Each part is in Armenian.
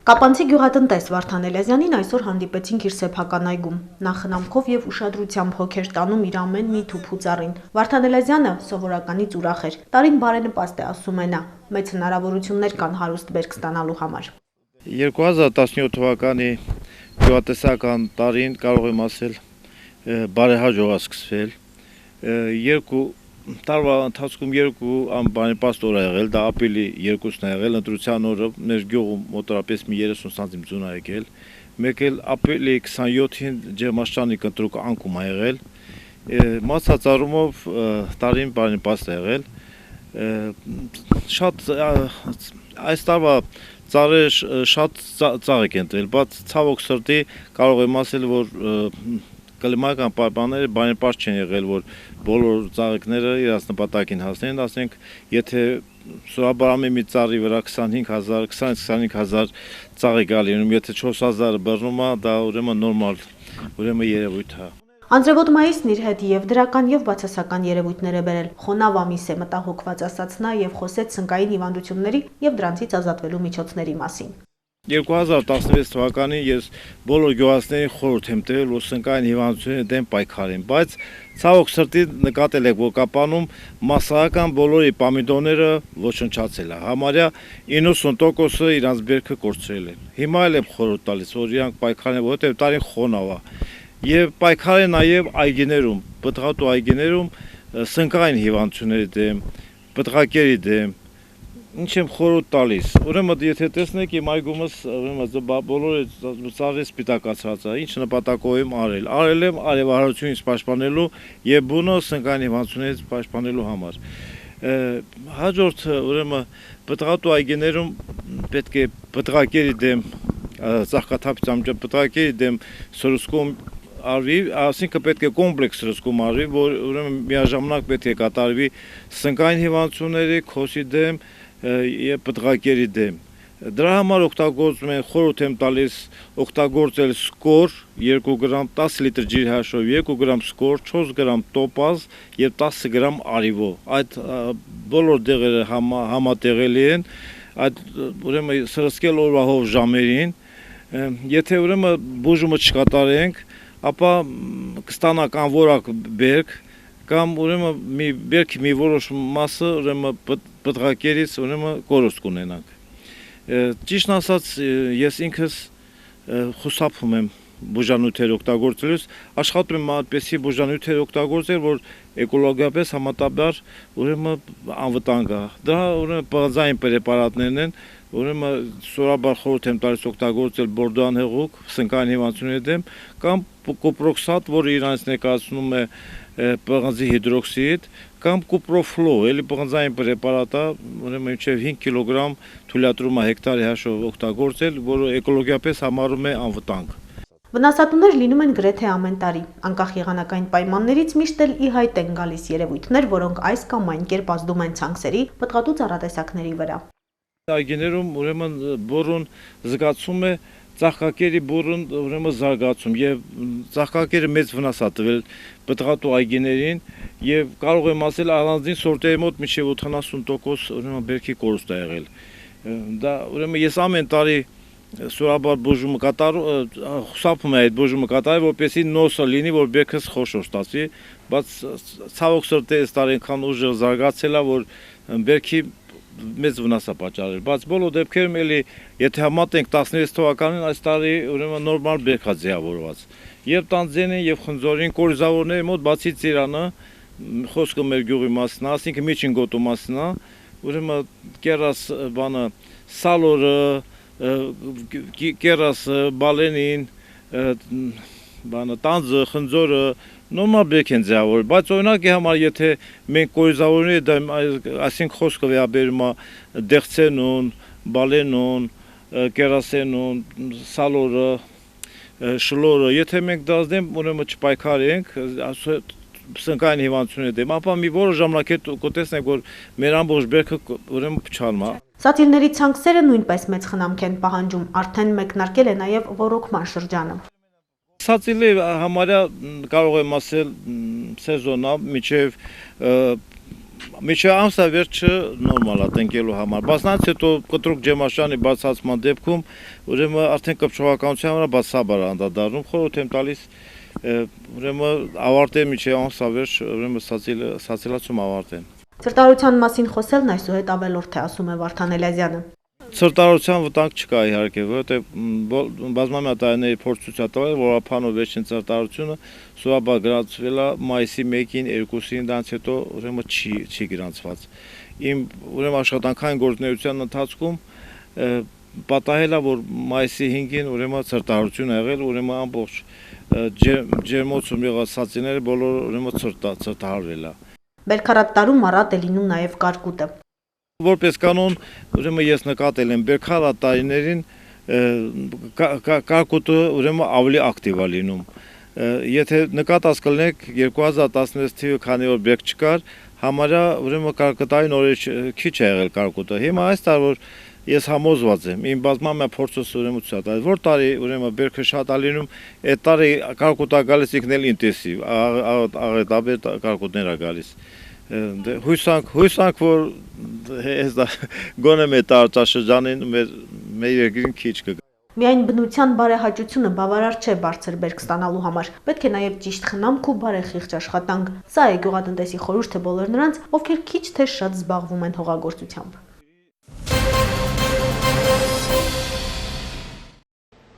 Կապանցի գյուղատնտես Վարդան Էլիազյանին այսօր հանդիպեցինք իր սեփական այգում։ Նա խնամքով եւ ուշադրությամբ հոգ էր տանում իր ամեն մի թուփ ու ծառին։ Վարդան Էլիազյանը սովորականից ուրախ էր։ Տարին բարենպաստ է, ասում է նա։ Մեծ հնարավորություններ կան հարուստ բերք ստանալու համար։ 2017 թվականի գյուղատնտեսական տարին կարող եմ ասել բարեհաջող է սկսվել։ Երկու տարվա ընթացքում երկու անբարենպաստ օր ա եղել, դա ապրիլի 2-ն ա եղել, ընտրության օրը մեր գյուղում մոտավորապես մի 30 սանտիմ ձուն ա եկել, մեկ էլ ապրիլի 27-ին ջերմաշրջանի կտրուկ անկում ա եղել, մացած առումով տարին բարենպաստ ա եղել, շատ այս տարվա ծառերը շատ ծաղիկ են տրել, բայց ցավոք սրտի կարող եմ ասել, որ կլիմայական պայմանները բարենպաստ չեն եղել, որ բոլոր ծաղիկները իրաց նպատակին հասնեն, ասենք, եթե սովորաբար մի ծառի վրա 25,000, 20-25,000 ծաղիկ ա լինում, եթե 4,000 բռնում ա, դա ուրեմն նորմալ, ուրեմն երևույթ է։ Անձրևոտ մայիսն իր հետ եւ դրական եւ բացասական երևույթներ է բերել։ Խոնավ ամիս է, մտահոգված ասաց նա եւ խոսեց սնկային հիվանդությունների եւ դրանցից ազատվելու միջոցների մասին։ 2016 թվականին ես բոլոր գյուղացիներին խորհուրդ եմ տվել, որ սնկային հիվանդությունների դեմ պայքարեն, բայց ցավոք սրտի նկատել եք, որ Կապանում մասսայական բոլորի պամիդորները ոչնչացել է, համարյա 90%-ը իրանց բերքը կորցրել են։ Հիմա էլ եմ խորհուրդ տալիս, որ իրանք պայքարեն, որովհետև տարին խոնավ է, եւ պայքարեն նաեւ այգիներում, պտղատու այգիներում սնկային հիվանդությունների դեմ, պտղակերի դեմ։ Ինչ եմ խորհուրդ տալիս, ուրեմն եթե տեսնեք իմ այգումս, ուրեմն բոլորը ծառերը սպիտակացած է, ինչ նպատակով եմ արել։ Արել եմ արևահարությունից պաշտպանելու եւ բունը սնկային հիվանդություններից պաշտպանելու համար։ Հաջորդ ուրեմն պտղատու այգիներում պետք է պտղակերի դեմ ծաղկաթափության պտղակերի դեմ սրուցքում արվի, ասինքն պետք է կոմպլեքս սրուցքում արվի, որ ուրեմն միաժամանակ պետք է կատարվի սնկային հիվանդությունների, քոսի դեմ եւ պտղակերի դեմ։ Դրա համար օգտագործում են, խորհուրդ եմ տալիս օգտագործել սկոր 2 գրամ 10 լիտր ջրի հաշվով 2 գրամ սկոր, 4 գրամ տոպազ եւ 10 գրամ արիվով։ Այդ բոլոր դեղերը համատեղելի են, այդ ուրեմն սրսկել օրվա հով ժամերին, եթե ուրեմն բուժումը չկատարենք, ապա կստանանք անորակ բերք կամ ուրեմն մի բերքի մի որոշ մասը ուրեմն պտղակերից ուրեմն կորուստ կունենանք։ Ճիշտն ասած, ես ինքս խուսափում եմ բուժանյութեր օգտագործելուց, աշխատում եմ այդպիսի բուժանյութեր օգտագործել, որ էկոլոգիապես համատաբար ուրեմն անվտանգ է։ Դա ուրեմն պղնձային պրեպարատներն են, ուրեմն սովորաբար խորհուրդ եմ տալիս օգտագործել բորդոան հեղուկ սնկային հիվանդությունների դեմ կամ կոպրոքսատ, որը իրանց ներկայացնում է պղնձի հիդրոքսիդ կամ կուպրոֆլո, էլի պղնձային պրեպարատ է, ուրեմն մինչև 5 կիլոգրամ թույլատրում է հեկտարի հաշվով օգտագործել, որը էկոլոգիապես համարում է անվտանգ։ Վնասատուներ լինում են գրեթե ամեն տարի։ Անկախ եղանակային պայմաններից միշտ էլ ի հայտ են գալիս երևույթներ, որոնք այս կամ այն կերպ ազդում են ցանքսերի, պտղատու ծառատեսակների վրա։ Այգիներում ուրեմն բուռն զգացում է ծաղկակերի բուռն ուրեմն զարգացում եւ ծաղկակերը մեծ վնաս է տվել պտղատու այգիներին եւ կարող եմ ասել առանձին սորտերի մոտ մինչեւ 70% ուրեմն բերքի կորուստ է եղել։ Դա ուրեմն ես ամեն տարի սովորաբար բուժումը խուսափում եմ այդ բուժումը կատարել, որպեսզի նոսը լինի, որ բերքս խոշոր ստացվի, բայց ցավոք սրտի այս տարի այնքան ուժը զարգացել է, որ բերքի մեծ վնաս է պատճառել, բայց բոլոր դեպքերում էլի եթե համատենք 16 թվականին այս տարի ուրեմն նորմալ բերք է ձևավորված։ Եվ տանձենին եւ խնձորին կորիզավորների մոտ բացի ծիրանը, խոսքը մեր գյուղի մասն է, ասինքն միջին գոտու մասն է, ուրեմն կերաս բանը սալորը, կերասը, բալենին, բանը տանձը, խնձորը նորմալ բերք են ձևավորել, բայց օրինակի համար եթե մենք կորիզավորների դեմ, այսինքն խոսքը վերաբերում է դեղցենուն, բալենուն, կերասենուն, սալորը, շլորը, եթե մենք դրանց դեմ ուրեմն չպայքարենք, սնկային հիվանդությունների դեմ, ապա մի որոշ ժամանակ հետ կտեսնենք, որ մեր ամբողջ բերքը ուրեմն փչանում է։ Սաթիլների ցանքսերը նույնպես մեծ խնամք են պահանջում, արդեն մեկնարկել է նաև ոռոգման շրջանը։ Սաթիլի համարյա կարող եմ ասել սեզոնա, մինչև Միջև ամսա վերջը նորմալ է տնկելու համար, բայց նրանց հետո կտրուկ ջերմաշրջանի բացացման դեպքում ուրեմն արդեն կպչողականության վրա բացաբար անդրադառնում, խորհուրդ եմ տալիս ուրեմն ավարտել միջև ամսա վերջ ուրեմն սոցիալացում ավարտեն։ Ցրտարարության մասին խոսելն այսուհետ ավելորդ է, ասում է Վարդան Էլիազյանը։ Ցրտարարության վտանգ չկա իհարկե, որովհետև բազմամյա տարիների փորձություն տվել, որ Ափանով վերջին ցրտարարությունը սովորաբար գրանցվել է մայիսի 1-ին, 2-ին, դրանից հետո ուրեմն չի գրանցված։ Իմ ուրեմն աշխատանքային գործունեության ընթացքում պատահել է, որ մայիսի 5-ին ուրեմն ցրտարարություն ա եղել, ուրեմն ամբողջ ջերմոցում եղած սացիները բոլոր ուրեմն ցրտահարվել է։ Բերքարատ տարում առատ է լինում նաև կարկուտը։ Որպես կանոն, ուրեմն ես նկատել եմ բերքարատ տարիներին կարկուտը ուրեմն ավելի ակտիվ է լինում։ Եթե նկատած կլինեք 2016 թվականին, քանի որ բերք չկար, համարյա ուրեմն կարկտային օրեր քիչ է եղել կարկուտը։ Հիմա այս տարի որ ես համոզված եմ, իմ բազմամյա փորձս ուրեմն ցույց տալիս, որ տարի ուրեմն բերքը շատ է լինում, այդ տարի կարկուտը գալիս ինքնել ինտենսիվ, աղետաբեր կարկուտներ է գալիս։ Հույսանք, որ գոնե մեր տարածաշրջանին մեր երկրին քիչ կգա։ Միայն բնության բարեհաճությունը բավարար չէ բարձր բերք ստանալու համար, պետք է նաև ճիշտ խնամք ու բարեխիղճ աշխատանք։ Սա է գյուղատնտեսի խորհուրդը բոլոր նրանց, ովքեր քիչ թե շատ զբաղվում են հողագործությամբ։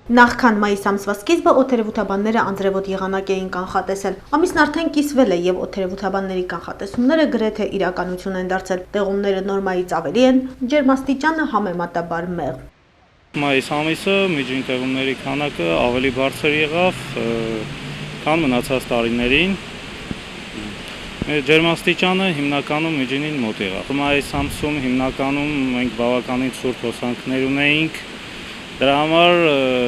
Նախքան մայիս ամսվա սկիզբը օդերևութաբանները անձրևոտ եղանակ էին կանխատեսել։ Ամիսն արդեն կիսվել է եւ օդերևութաբանների կանխատեսումները գրեթե իրականություն են դարձել։ Տեղումները նորմայից ավելի են, ջերմաստիճանը համեմատաբար մեղմ։ Մայիս ամիսը միջին տեղումների քանակը ավելի բարձր եղավ, քան մնացած տարիներին։ Ջերմաստիճանը հիմնականում միջինին մոտ եղավ։ Մայիս ամսում հիմնականում մենք բավականին ցուրտ հոսանքներ ունեինք։ Դրա համար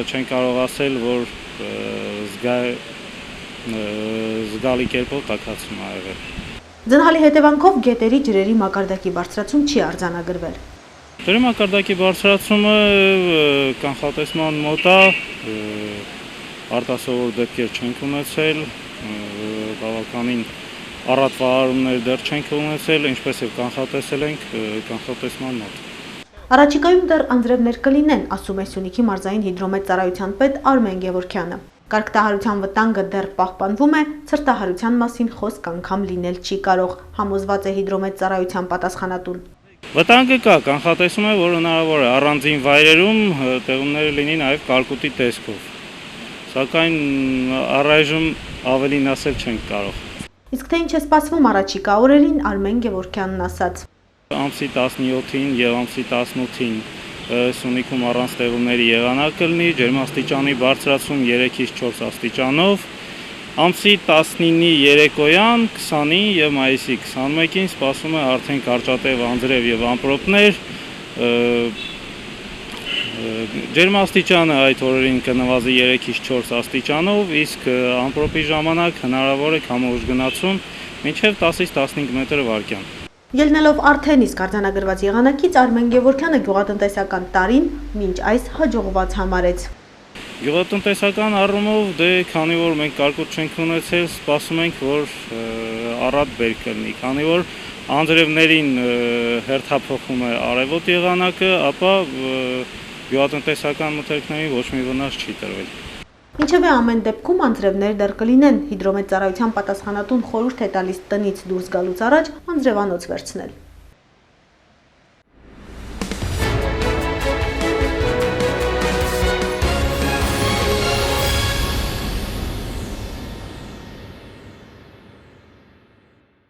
չեն կարող ասել, որ զգալի կերպով տաքացում ա եղել։ Ձնհալի հետևանքով գետերի ջրերի մակարդակի բարձրացում չի արձանագրվել։ Ջրի մակարդակի բարձրացումը կանխատեսման մոտ է, արտասովոր դեպքեր չենք ունեցել, բավականին առատվարումներ դեռ չենք ունեցել, ինչպես եւ կանխատեսել ենք կանխատեսման մոտ։ Առաջիկայում դեռ անձրևներ կլինեն, ասում է Սյունիքի մարզային հիդրոմետծառայության պետ Արմեն Գևորգյանը։ Կարգտահարության վտանգը դեռ պահպանվում է, ցրտահարության մասին խոսք անգամ լինել չի կարող, համոզված է հիդրոմետծառայության պատասխանատուն։ Վտանգը կա, կանխատեսում է, որ հնարավոր է առանձին վայրերում տեղումները լինի նաև կարկուտի տեսքով։ Սակայն առայժմ ավելին ասել չենք կարող։ Իսկ թե ինչ է սպասվում առաջիկա օրերին, Արմեն Գևորգյանն ասաց. Ամսի 17-ին եւ ամսի 18-ին Սյունիքում առանց տեղումների եղանակ կլինի, ջերմաստիճանի բարձրացում 3-ից 4 աստիճանով, ամսի 19-ի երեկոյան 20-ին եւ մայիսի 21-ին սպասվում է արդեն կարճատև անձրև եւ ամպրոպներ, ջերմաստիճանը այդ օրերին կնվազի 3-ից 4 աստիճանով, իսկ ամպրոպի ժամանակ հնարավոր է քամուշ գնացում մինչեւ 10-ից 15 մետր վարկյան։ Ելնելով արդեն իսկ արձանագրված եղանակից, Արմեն Գևորգյանը գյուղատնտեսական տարին մինչ այս հաջողված համարեց։ Գյուղատնտեսական առումով քանի որ մենք կարկուտ չենք ունեցել, սպասում ենք, որ առատ բերք կլինի, քանի որ անձրևներին հերթափոխում է արևոտ եղանակը, ապա գյուղատնտեսական մթերքներին ոչ մի վնաս չի տրվել։ Ինչևէ ամեն դեպքում անձրևներ դեռ կլինեն, հիդրոմետծառայության պատասխանատուն խորհուրդ է տալիս տնից դուրս գալուց առաջ անձրևանոց վերցնել։